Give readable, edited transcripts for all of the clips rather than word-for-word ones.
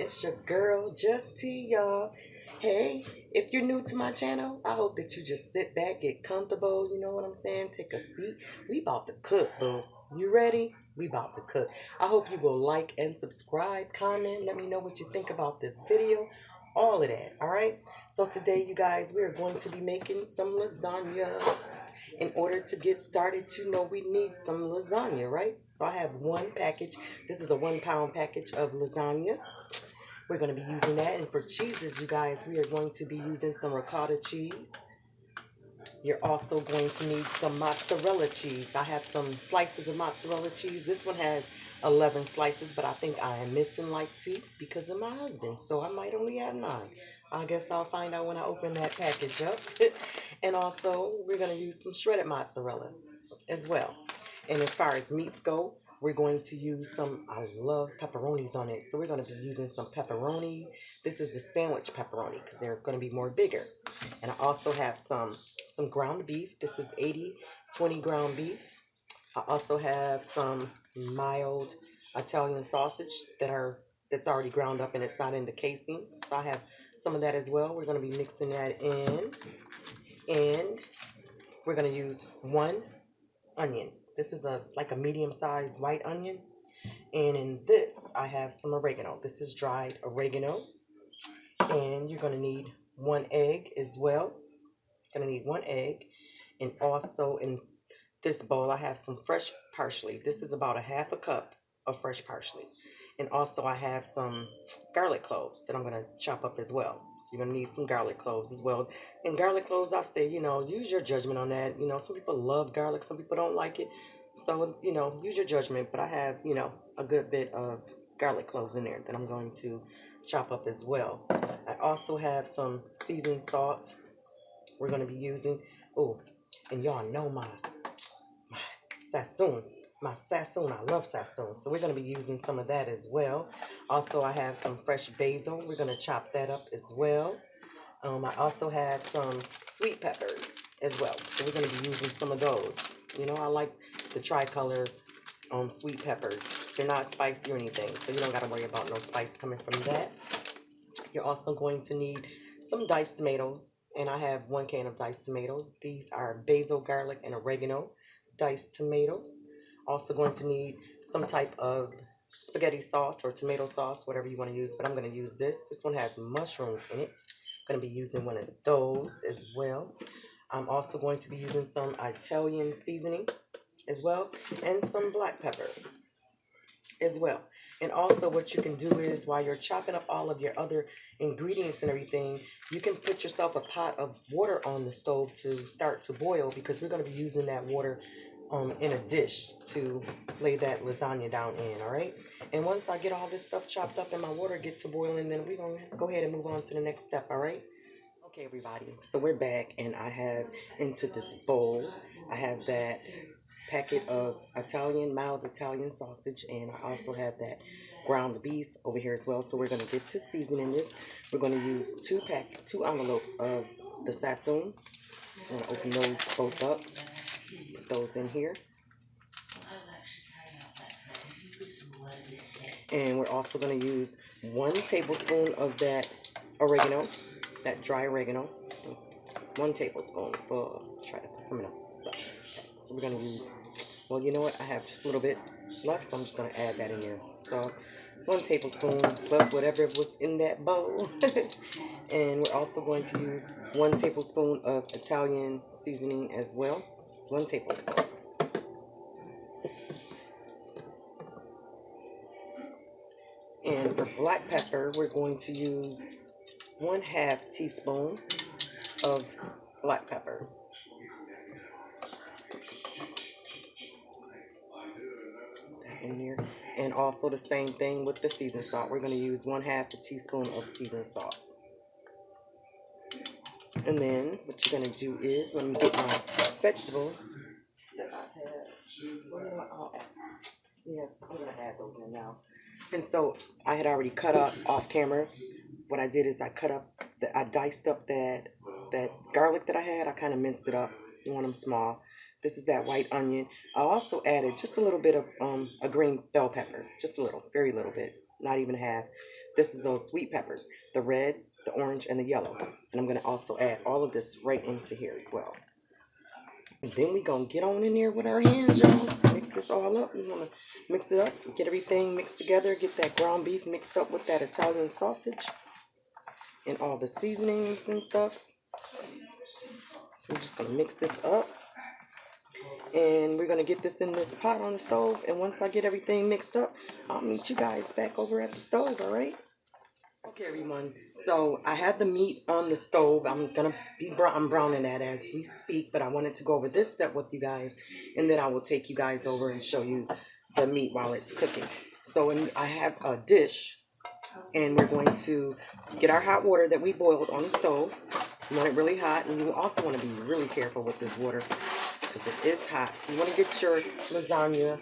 it's your girl, Just T, y'all. Hey, if you're new to my channel, I hope that you just sit back, get comfortable, you know what I'm saying? Take a seat. We about to cook, boo. You ready? We about to cook. I hope you go like and subscribe, comment, let me know what you think about this video. All of that, all right? So today, you guys, we are going to be making some lasagna. In order to get started, you know we need some lasagna, right? So I have one package. This is a 1 pound package of lasagna. We're going to be using that. And for cheeses, you guys, we are going to be using some ricotta cheese. You're also going to need some mozzarella cheese. I have some slices of mozzarella cheese. This one has 11 slices, but I think I am missing like 2 because of my husband. So I might only have 9. I guess I'll find out when I open that package up. And also, we're going to use some shredded mozzarella as well. And as far as meats go, we're going to use some, I love pepperonis on it. So we're going to be using some pepperoni. This is the sandwich pepperoni because they're going to be more bigger. And I also have some ground beef. This is 80/20 ground beef. I also have some mild Italian sausage that's already ground up and it's not in the casing. So I have some of that as well. We're going to be mixing that in. And we're going to use 1 onion. This is like a medium-sized white onion. And in this, I have some oregano. This is dried oregano. And you're going to need 1 egg as well. Going to need 1 egg. And also in this bowl, I have some fresh parsley. This is about a 1/2 cup of fresh parsley. And also I have some garlic cloves that I'm going to chop up as well. So you're going to need some garlic cloves as well. And garlic cloves, I say, use your judgment on that. Some people love garlic. Some people don't like it. So, use your judgment. But I have, a good bit of garlic cloves in there that I'm going to chop up as well. I also have some seasoned salt we're going to be using. Oh, and y'all know my Sassoon. My Sassoon, I love Sassoon. So we're going to be using some of that as well. Also, I have some fresh basil. We're going to chop that up as well. I also have some sweet peppers as well. So we're going to be using some of those. I like the tricolor sweet peppers. They're not spicy or anything, so you don't got to worry about no spice coming from that. You're also going to need some diced tomatoes. And I have 1 can of diced tomatoes. These are basil, garlic, and oregano diced tomatoes. Also going to need some type of spaghetti sauce or tomato sauce, whatever you want to use. But I'm going to use this. This one has mushrooms in it. I'm going to be using one of those as well. I'm also going to be using some Italian seasoning as well. And some black pepper as well. And also what you can do is while you're chopping up all of your other ingredients and everything, you can put yourself a pot of water on the stove to start to boil because we're going to be using that water in a dish to lay that lasagna down in, all right? And once I get all this stuff chopped up and my water gets to boiling, then we're going to go ahead and move on to the next step, all right? Okay, everybody, so we're back and I have into this bowl, I have that packet of mild Italian sausage, and I also have that ground beef over here as well. So we're going to get to seasoning this. We're going to use 2 envelopes of the Sassoon. I'm going to open those both up, put those in here. And we're also going to use 1 tablespoon of that oregano, that dry oregano. 1 tablespoon for, try to put some in a, so we're going to use, well, you know what, I have just a little bit left, so I'm just going to add that in there. So 1 tablespoon plus whatever was in that bowl. And we're also going to use 1 tablespoon of Italian seasoning as well. 1 tablespoon. And for black pepper, we're going to use 1/2 teaspoon of black pepper. In here. And also the same thing with the seasoned salt. We're going to use 1/2 teaspoon of seasoned salt. And then what you're going to do is, let me get my vegetables that I have. Yeah, I'm going to add those in now. And so I had already cut up off camera. What I did is I diced up that garlic that I had. I kind of minced it up. You want them small. This is that white onion. I also added just a little bit of a green bell pepper. Just a little, very little bit. Not even half. This is those sweet peppers, the red, the orange, and the yellow. And I'm going to also add all of this right into here as well. And then we going to get on in there with our hands, y'all. Mix this all up. We want to mix it up, get everything mixed together, get that ground beef mixed up with that Italian sausage and all the seasonings and stuff. So we're just going to mix this up. And we're going to get this in this pot on the stove. And once I get everything mixed up, I'll meet you guys back over at the stove, all right? Okay, everyone. So I have the meat on the stove. I'm browning that as we speak, but I wanted to go over this step with you guys, and then I will take you guys over and show you the meat while it's cooking. So I have a dish, and we're going to get our hot water that we boiled on the stove. You want it really hot, and you also want to be really careful with this water because it is hot. So you want to get your lasagna,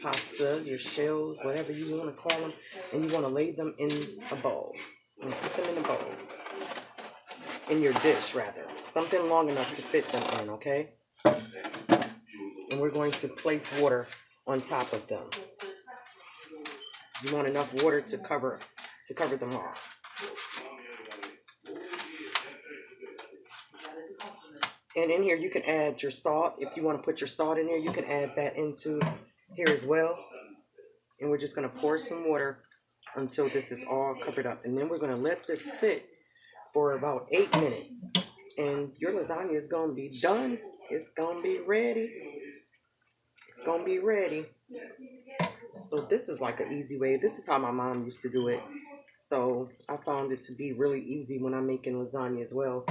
pasta, your shells, whatever you want to call them, and you want to lay them in a bowl. And put them in a bowl. In your dish, rather. Something long enough to fit them in, okay? And we're going to place water on top of them. You want enough water to cover them all. And in here, you can add your salt. If you want to put your salt in here, you can add that into here as well. And we're just going to pour some water until this is all covered up. And then we're going to let this sit for about 8 minutes. And your lasagna is going to be done. It's going to be ready. It's going to be ready. So this is like an easy way. This is how my mom used to do it. So I found it to be really easy when I'm making lasagna as well.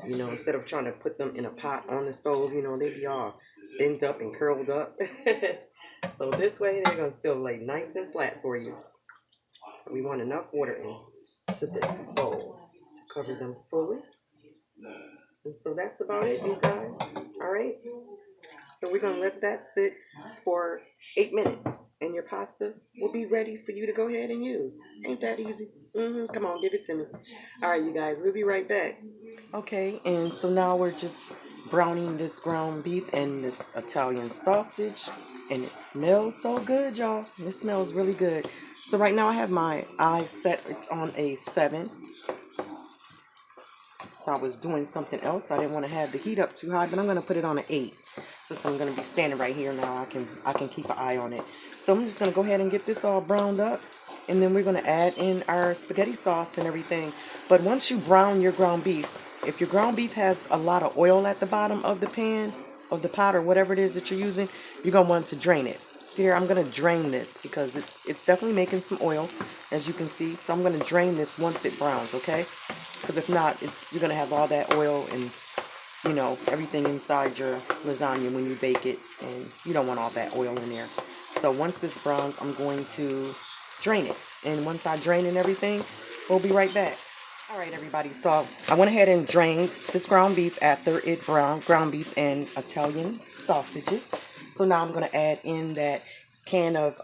You know, instead of trying to put them in a pot on the stove, you know, they be all bent up and curled up. So this way, they're going to still lay nice and flat for you. So we want enough water into this bowl to cover them fully. And so that's about it, you guys. All right. So we're going to let that sit for 8 minutes. And your pasta will be ready for you to go ahead and use. Ain't that easy? Come on, give it to me. All right, you guys, we'll be right back. Okay, and so now we're just browning this ground beef and this Italian sausage. And it smells so good, y'all. It smells really good. So right now I have my eye set. It's on a 7. So I was doing something else. I didn't want to have the heat up too high, but I'm going to put it on an 8. Since I'm going to be standing right here now, I can keep an eye on it. So I'm just going to go ahead and get this all browned up. And then we're going to add in our spaghetti sauce and everything. But once you brown your ground beef, if your ground beef has a lot of oil at the bottom of the pan, of the pot, or whatever it is that you're using, you're going to want to drain it. See here, I'm going to drain this because it's definitely making some oil, as you can see. So I'm going to drain this once it browns, okay? Because if not, you're going to have all that oil and, you know, everything inside your lasagna when you bake it. And you don't want all that oil in there. So once this browns, I'm going to drain it. And once I drain and everything, we'll be right back. All right, everybody. So I went ahead and drained this ground beef after it browned, ground beef and Italian sausages. So now I'm going to add in that can of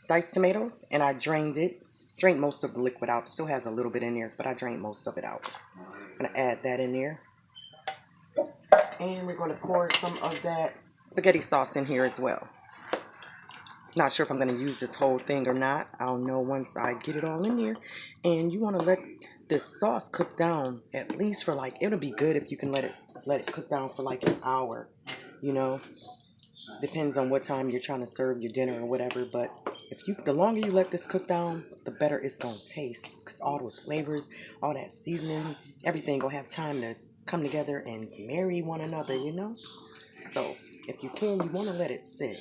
diced tomatoes. And I drained it. Drained most of the liquid out. Still has a little bit in there, but I drained most of it out. I'm going to add that in there. And we're going to pour some of that spaghetti sauce in here as well. Not sure if I'm going to use this whole thing or not. I'll know once I get it all in here. And you want to let this sauce cook down at least for like, it'll be good if you can let it cook down for like an hour, you know. Depends on what time you're trying to serve your dinner or whatever, but the longer you let this cook down, the better it's going to taste, because all those flavors, all that seasoning, everything going to have time to come together and marry one another, you know. So if you can, you want to let it sit.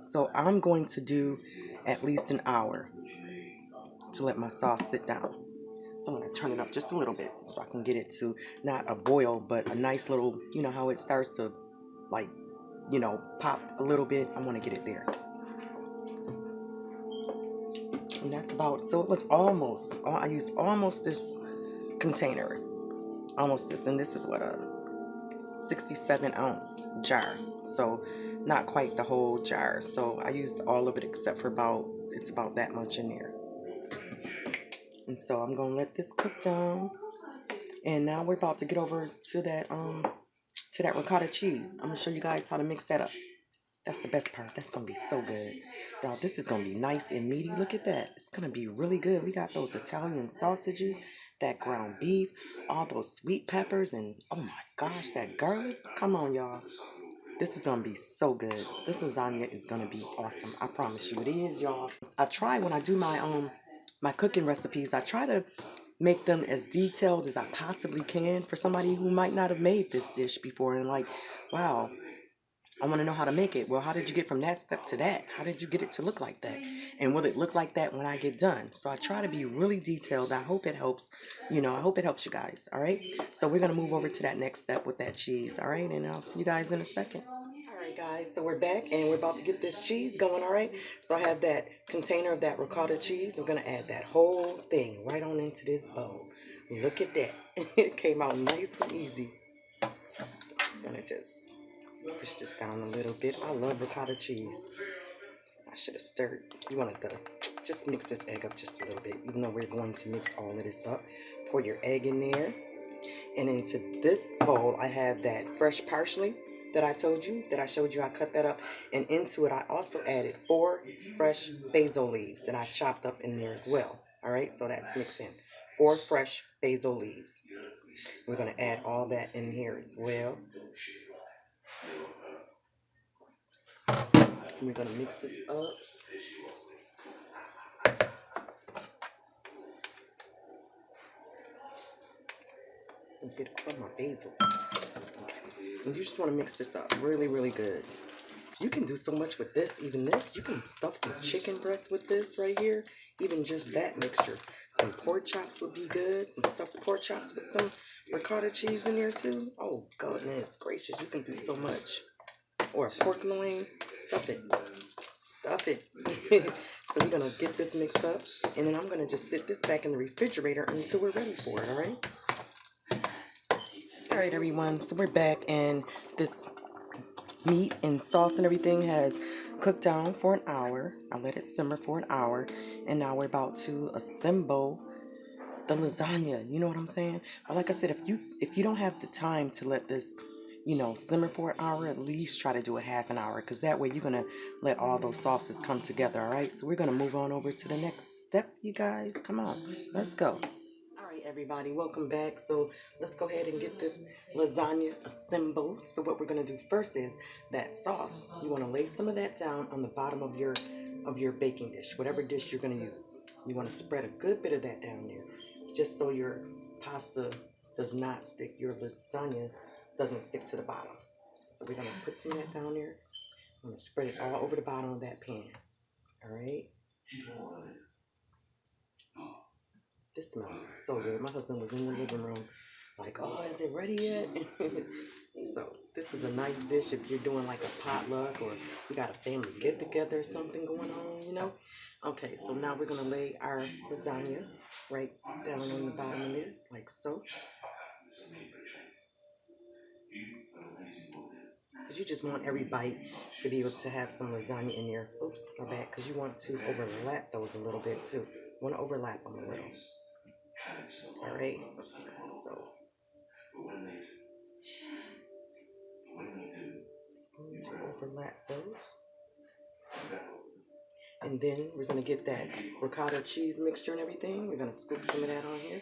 So I'm going to do at least an hour to let my sauce sit down. So I'm going to turn it up just a little bit so I can get it to not a boil, but a nice little, you know how it starts to like, you know, pop a little bit. I want to get it there. And that's about, so it was almost, I used almost this container. Almost this. And this is what, a 67-ounce jar. So not quite the whole jar. So I used all of it except for it's about that much in there. And so I'm going to let this cook down. And now we're about to get over to that ricotta cheese. I'm going to show you guys how to mix that up. That's the best part. That's going to be so good. Y'all, this is going to be nice and meaty. Look at that. It's going to be really good. We got those Italian sausages, that ground beef, all those sweet peppers, and oh my gosh, that garlic. Come on, y'all. This is going to be so good. This lasagna is going to be awesome. I promise you it is, y'all. I try when I do my cooking recipes, I try to make them as detailed as I possibly can for somebody who might not have made this dish before and like, wow, I want to know how to make it. Well, how did you get from that step to that? How did you get it to look like that? And will it look like that when I get done? So I try to be really detailed. I hope it helps. I hope it helps you guys. All right. So we're going to move over to that next step with that cheese. All right. And I'll see you guys in a second. All right, guys. So we're back and we're about to get this cheese going. All right. So I have that container of that ricotta cheese. I'm going to add that whole thing right on into this bowl. Look at that. It came out nice and easy. I'm going to just push this down a little bit. I love ricotta cheese. I should have stirred. You want to just mix this egg up just a little bit, even though we're going to mix all of this up. Pour your egg in there. And into this bowl, I have that fresh parsley that I told you, that I showed you. I cut that up. And into it, I also added 4 fresh basil leaves that I chopped up in there as well. All right, so that's mixed in. 4 fresh basil leaves. We're going to add all that in here as well. And we're going to mix this up. And get it from my basil. Okay. And you just want to mix this up really, really good. You can do so much with this. Even this, you can stuff some chicken breasts with this right here. Even just that mixture. Some pork chops would be good. Some stuffed pork chops with some ricotta cheese in there too. Oh, goodness gracious. You can do so much. Or a pork loin. Stuff it. Stuff it. So we're going to get this mixed up. And then I'm going to just sit this back in the refrigerator until we're ready for it, all right? All right, everyone. So we're back, and this meat and sauce and everything has cooked down for an hour. I let it simmer for an hour, and now we're about to assemble the lasagna. You know what I'm saying? But like I said, if you don't have the time to let this, simmer for an hour, at least try to do it half an hour, because that way you're gonna let all those sauces come together. All right. So we're gonna move on over to the next step, you guys. Come on, let's go. All right, everybody, welcome back. So let's go ahead and get this lasagna assembled. So what we're gonna do first is that sauce. You want to lay some of that down on the bottom of your baking dish, whatever dish you're gonna use. You want to spread a good bit of that down there, just so your pasta does not stick, your lasagna doesn't stick to the bottom. So we're gonna put some of that down there. I'm gonna spread it all over the bottom of that pan. All right. This smells so good. My husband was in the living room like, oh, is it ready yet? So this is a nice dish if you're doing like a potluck or you got a family get together or something going on, Okay, so now we're going to lay our lasagna right down on the bottom of there, like so. Because you just want every bite to be able to have some lasagna in there. Oops, my bad. Because you want to overlap those a little bit too. You want to overlap them a little. All right, so just going to overlap those. And then we're going to get that ricotta cheese mixture and everything. We're going to scoop some of that on here.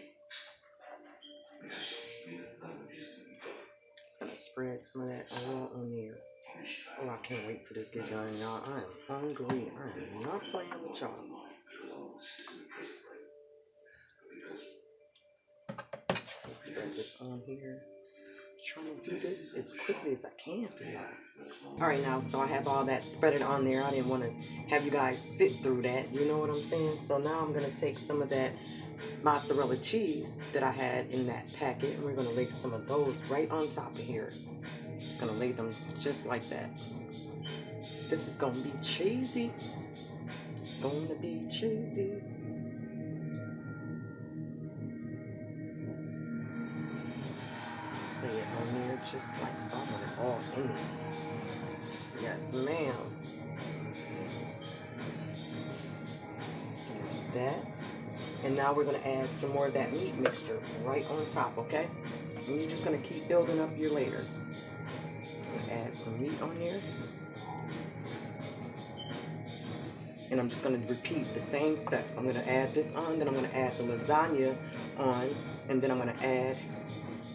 Just going to spread some of that all on there. Oh, I can't wait till this gets done, y'all. I am hungry. I am not playing with y'all. Spread this on here. Trying to do this as quickly as I can for y'all. All right, now, so I have all that spread it on there. I didn't want to have you guys sit through that. You know what I'm saying? So now I'm going to take some of that mozzarella cheese that I had in that packet, and we're going to lay some of those right on top of here. Just going to lay them just like that. This is going to be cheesy. It's going to be cheesy. Lay it on there just like so. I want it all in it. Yes, ma'am. That. And now we're going to add some more of that meat mixture right on top, okay? And you're just going to keep building up your layers. Add some meat on there. And I'm just going to repeat the same steps. I'm going to add this on, then I'm going to add the lasagna on, and then I'm going to add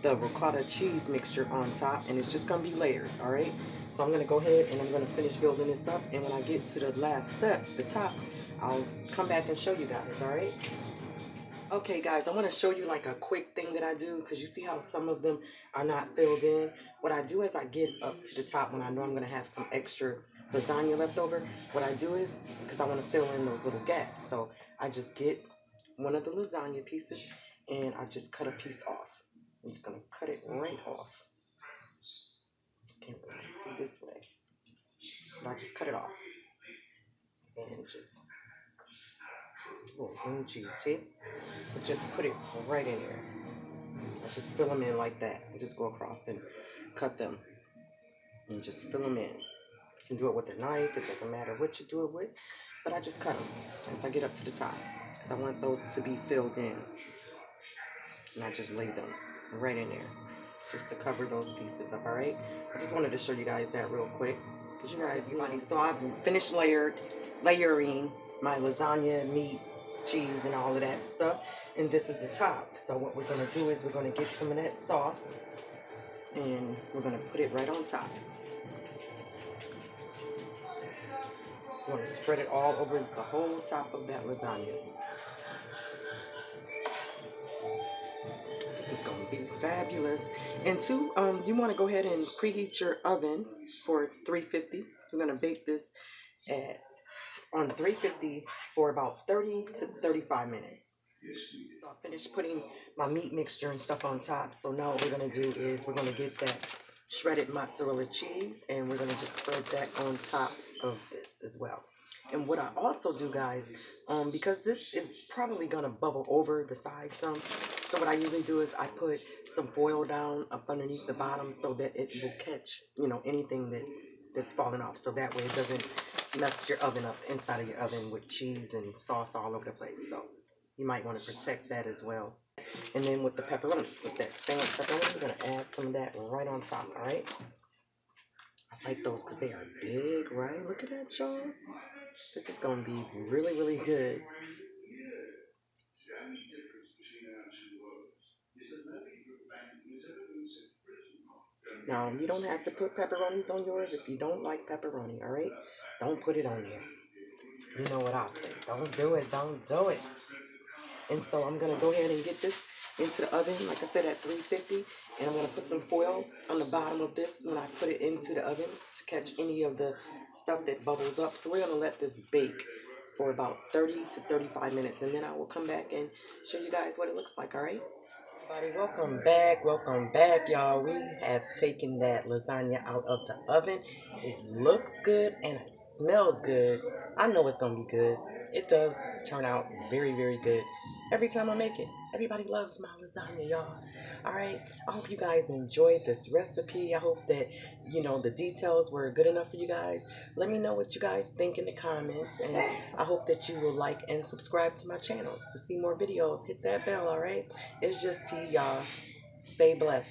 the ricotta cheese mixture on top, and it's just going to be layers, all right? So I'm going to go ahead and I'm going to finish building this up, and when I get to the last step, the top, I'll come back and show you guys, all right? Okay guys, I want to show you like a quick thing that I do, because you see how some of them are not filled in. What I do is I get up to the top when I know I'm going to have some extra lasagna left over. What I do is, because I want to fill in those little gaps, so I just get one of the lasagna pieces and I just cut a piece off. I'm just going to cut it right off. Can't really see this way, but I just cut it off and just, oh, see? But just put it right in there. I just fill them in like that. I just go across and cut them and just fill them in. You can do it with a knife. It doesn't matter what you do it with, but I just cut them as I get up to the top because I want those to be filled in. And I just lay them right in there just to cover those pieces up, all right? I just wanted to show you guys that real quick because you guys, so I've finished layering my lasagna, meat, cheese, and all of that stuff. And this is the top. So what we're going to do is we're going to get some of that sauce and we're going to put it right on top. We're going to spread it all over the whole top of that lasagna. This is going to be fabulous. And two, you want to go ahead and preheat your oven for 350. So we're going to bake this on 350 for about 30 to 35 minutes. So I finished putting my meat mixture and stuff on top. So now what we're going to do is we're going to get that shredded mozzarella cheese and we're going to just spread that on top of this as well. And what I also do, guys, because this is probably going to bubble over the side some, so what I usually do is I put some foil down up underneath the bottom so that it will catch, you know, anything that's falling off. So that way it doesn't mess your oven up, the inside of your oven, with cheese and sauce all over the place. So you might want to protect that as well. And then with the pepperoni, with that sandwich pepperoni, we're going to add some of that right on top, all right? I like those because they are big, right? Look at that, y'all. This is going to be really, really good. Now, you don't have to put pepperonis on yours if you don't like pepperoni, all right? Don't put it on there. You know what I'll say. Don't do it. Don't do it. And so I'm going to go ahead and get this into the oven, like I said, at 350. And I'm going to put some foil on the bottom of this when I put it into the oven to catch any of the stuff that bubbles up. So we're going to let this bake for about 30 to 35 minutes. And then I will come back and show you guys what it looks like, all right? Everybody, welcome back, y'all. We have taken that lasagna out of the oven. It looks good and it smells good. I know it's gonna be good. It does turn out very, very good every time I make it. Everybody loves my lasagna, y'all. All right, I hope you guys enjoyed this recipe. I hope that, you know, the details were good enough for you guys. Let me know what you guys think in the comments, and I hope that you will like and subscribe to my channels to see more videos. Hit that bell, all right? It's just tea, y'all. Stay blessed.